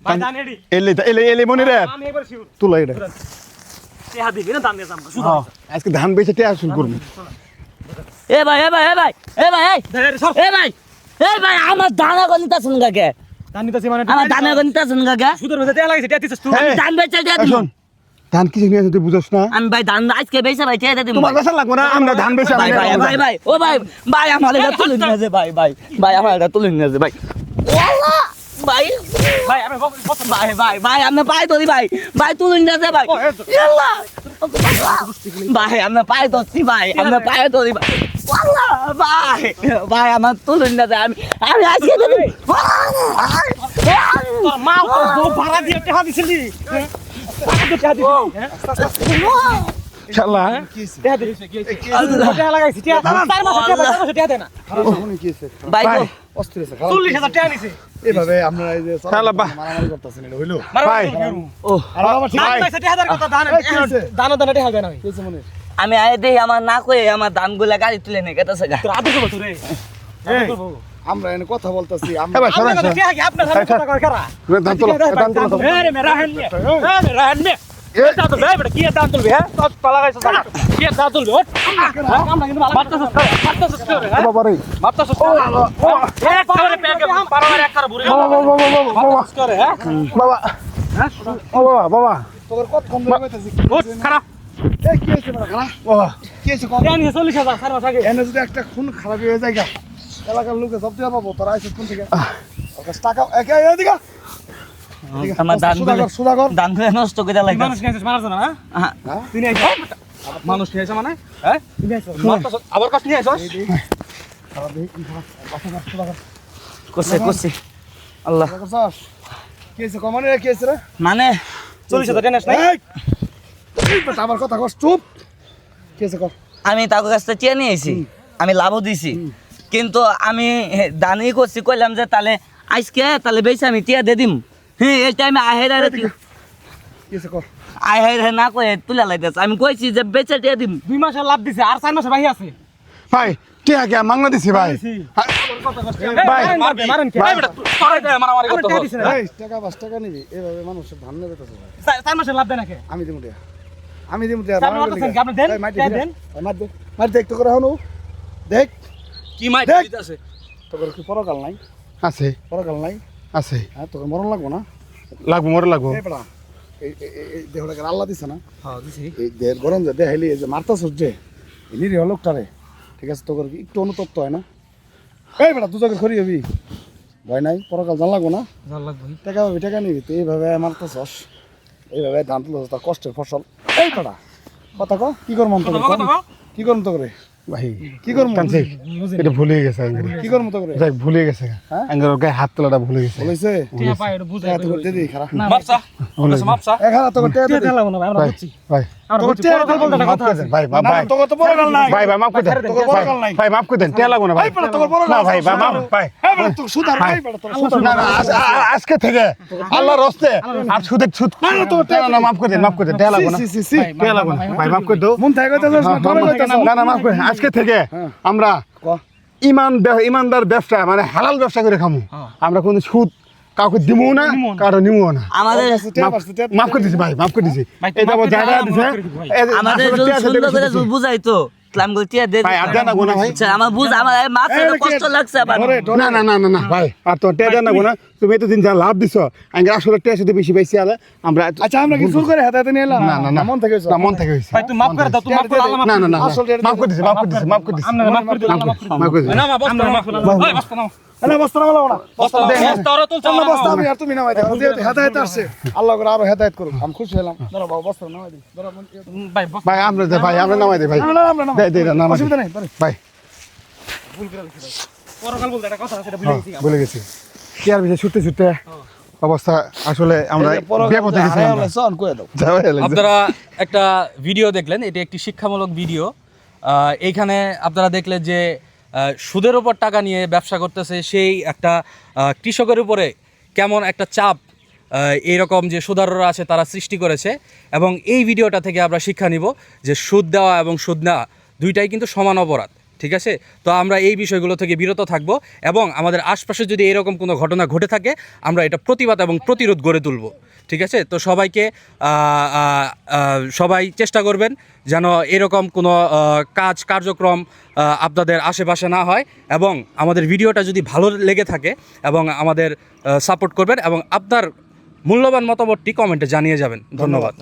ভাই দান এডি এলে মনে রে আমি একবার শিওর তুলা এটা টেহা দিবি না দান দিয়ে যাম শুধু আজকে ধান বেচে টেয়া শুরু করবো এ ভাই আমার দানা গনিতাছেন কাকে দান নিতেছি মানে আমার দানা গনিতাছেন কাকে সুদের মধ্যে টেহা লাগাইছে টেহা দিছস তুই দান বেচে দিয়া দিন শোন ধান কি নিয়ে তুই বুঝছ না আমি ভাই দান আজকে বেচে ভাই টেহা দিন তোমার কাছে লাগবে না আমরা ধান বেচে ভাই ভাই ভাই ভাই ও ভাই ভাই আমার এটা তুলে নিয়ে যে ভাই আমার এটা তুলে নিয়ে যে ভাই ওয়াল্লাহ ভাই ভাই আমি ভাই আপনি পাই ধরি ভাই তুলে নিয়ে যে ভাই আল্লাহ ভাই আপনি পাই ধরছি ভাই আপনি পাই ধরি ভাই ওয়াল্লাহ ভাই আমার তুলে নিয়ে যে আমি আজকে দেব তোর মা তো ভাড়া দিয়ে টেহা দিছিলি টাকা দিয়ে টেহা দিছিলি ইনশাআল্লাহ টেহা দিছিস কি টেহা লাগাইছি টেহা তার মাসে টেহা দেনা ভাই অস্থির আছে খারাপ 40000 টেহা নিছে এভাবে আমরা এই যে মারামারি করতেছেন এটা হইলো ভাই ও আর বাবা ঠিক দান পাইছে টেহা দেওয়ার কথা দান টেহা দেনা কিছু মনে আমি আয় দেখি আমার না কয়ে আমার দানগুলা গাড়ি তুলে নিয়ে গেতেছে গা তোর আদর করব তোরে আমরা এনে কথা বলতাছি আমরা টেহা কি আপনার সাথে কথা কয় কারা ধান তোলা আরে মেরা হেন মে আরে রাহেন মে এটা তো ভাই বড় কি দান তুলবে হ্যাঁ তো পালা গাইছ কি দান তুলবে ওঠ আমরা কিন্তু মারতাছস করে হ্যাঁ বাবা রে মারতাছস এক করে পেকে পারাবার এক করে বুড়ি মারতাছস করে হ্যাঁ বাবা হ্যাঁ বাবা তোর কত কম লাগাইতাছি ওঠ খারাপ এই কি হইছে বড় খারাপ বাবা কি হইছে কম জানি 40000 সার মাস আগে এনে যদি একটা খুন খারাপ হয়ে যায় এলাকার লোকে সব দিয়ে পাবো তোরা আইছিস কোন থেকে ওকে টাকা একে এদিকে আমার সুদাগর দানগুলা নষ্ট করে লাগে মানুষ নিয়েছিস মারার জন্য না হ্যাঁ তুই নিয়ে আইছিস মানুষ নিয়ে আইছিস মানে হ্যাঁ তুই নিয়ে আইছিস মারতাছস আবার কাছ নিয়ে আইছিস খারাপ দেখি সুদাগর করছে আল্লাহ করছস কি হইছে কমানে কি হইছে রে মানে 40000 টেনিস নাই এই বেটা আমার কথা কস চুপ কি হইছে কর আমি তাকে কাছ থেকে চেয়ে নিয়েছি আমি লাভও দিছি কিন্তু আমি দানি করছি কইলাম যে তাহলে আজকে তাহলে বেশি আমি টিয়া দিয়ে দিম হ্যাঁ এই টাইমে কি হইছে কর আহের না কয়ে তুলে লাইতেছে আমি কইছি যে বেচে টিয়া দিম 2 মাসের লাভ দিছে আর 4 মাসের বাহি আছে ভাই টিয়া কে মাংনা দিছি ভাই ভাই মারেন কি ভাই বেটা তোরাই দে মারামারি করতে হবে এই টাকা 5 টাকা নিবি এইভাবে মানুষের ধান নেবে তো 4 মাসের লাভ দেন নাকি আমি দিমু টিয়া আমি দিমু টিয়া চার মারতেছেন কি আপনি দেন দেন মার দেখ তো করে হনো দেখ কি মাই দিতেছে তোর কি পরকাল নাই আছে পরকাল নাই আছে হ্যাঁ তোর মরণ লাগবো না লাগবো মরে লাগবো এই বেটা এই দেহটাকে আল্লাহ দিছে না হ্যাঁ দিছি এই দেহের গরম যে দেখাইলি এই যে মারতাছ যে নিরীহ লোকটারে ঠিক আছে তোর কি একটু অনুতপ্ত হয় না এই বেটা দু জায়গায় খড়ি হবি ভয় নাই পরকাল জান লাগবো না জাল লাগবে টাকা পাবি টাকা নিবি তো এইভাবে মারতাছস এইভাবে ধান তুলছ তার কষ্টের ফসল এই বেটা কথা ক কি করম তো কি করম তো করে ভাই কি করম কানছে এটা ভুলে গেছে আঙ্গুল কি করম তো করে যাই ভুলে গেছে হ্যাঁ? আঙ্গুল গায়ে হাত তোলাটা ভুলে গেছে বলেছে টিয়া পায় এটা বুঝাই তো করতে দি খারাপ মাপসা মাপসা এখানে তো করতে টিয়া দেলাম না ভাই আমরা ভাই বুঝছি ভাই আমরা তোর বুঝছি টিয়া পরকাল বলতে মাফ কথা করে আছে দেন ভাই না ভাই তোর তো পরকাল নাই ভাই ভাই মাফ করে দেন তোর পরকাল নাই ভাই মাফ করে দেন টেয়া লাগবো না ভাই ভাই বেটা তোর পরকাল না ভাই ভাই মাফ ভাই এই বেটা তোর সুদার ভাই বেটা তোর সুদার না না আজকে থেকে আল্লাহর রাস্তে আর সুদের সুদ না মাফ করে দেন টেয়া লাগবো না টেয়া লাগবো না ভাই মাফ করে দাও মন থেকে কইতাছস না তোর কইতাছস না না মাফ করে আজকে থেকে আমরা ক ইমানদার ব্যবসা মানে হালাল ব্যবসা করে খামু আমরা কোনো সুদ কাউকে দিব না কারো নিবো না আমাদের মাফ করে দিছি ভাই মাফ করে দিছি এটা আবার জায়গা দিছে আমাদের যদি সুন্দর করে বুঝাইতো ইসলাম গো টিয়া দে ভাই আর দেন না গোনা ভাই আমার বুঝ আমার মাথা কষ্ট লাগছে আবার না না না না না ভাই আর তো টিয়া দেন না গোনা তুমি এতদিন যা লাভ দিছো আঙ্গে আসলে টিয়া শুধু বেশি বেশি আলে আমরা আচ্ছা আমরা কি জোর করে হাতে নিয়ে এলাম না না না মন থেকে না মন থেকে হইছে ভাই তুই মাফ করে দাও তুই মাফ করে আল্লাহ না না না আসলে মাফ করে দিছি মাফ করে দিছি আমরা মাফ করে দিলাম মাফ করে দিছি না মাফ করে মাফ করে ভাই বস্তা নাও আরে বস্তা নামালো না বস্তা ওরা তুলছে আল্লাহ বস্তা আমি আর তুমি নামাই দাও যেহেতু হেদায়েত আসছে আল্লাহ করে আরো হেদায়েত করুন আমি খুশি হলাম ধরো বাবা বস্তা নামাই দিই ধরো ভাই বস্তা ভাই আমরা নামাই দেই ভাই আমরা নামাই দে নামাই অসুবিধা নেই ভাই ভুল করে দিছি পরকাল বলতে একটা কথা আছে এটা ভুলে গেছি বলে গেছি কি আর বিষয় ছুটতে ছুটতে অবস্থা আসলে আমরা বিপদে গেছি সন কই দাও আপনারা একটা ভিডিও দেখলেন, এটি একটি শিক্ষামূলক ভিডিও। এইখানে আপনারা দেখলেন যে সুদের উপর টাকা নিয়ে ব্যবসা করতেছে সেই একটা কৃষকের উপরে কেমন একটা চাপ এইরকম যে সুদাররা আছে তারা সৃষ্টি করেছে। এবং এই ভিডিওটা থেকে আমরা শিক্ষা নিব যে সুদ দেওয়া এবং সুদ নেওয়া দুইটাই কিন্তু সমান অপরাধ। ঠিক আছে? তো আমরা এই বিষয়গুলো থেকে বিরত থাকব এবং আমাদের আশপাশে যদি এরকম কোনো ঘটনা ঘটে থাকে আমরা এটা প্রতিবাদ এবং প্রতিরোধ গড়ে তুলব। ঠিক আছে? তো সবাইকে সবাই চেষ্টা করবেন যেন এরকম কোনো কার্যক্রম আপনাদের আশেপাশে না হয়, এবং আমাদের ভিডিওটা যদি ভালো লেগে থাকে এবং আমাদের সাপোর্ট করবেন এবং আপনার মূল্যবান মতামতটি কমেন্টে জানিয়ে যাবেন। ধন্যবাদ।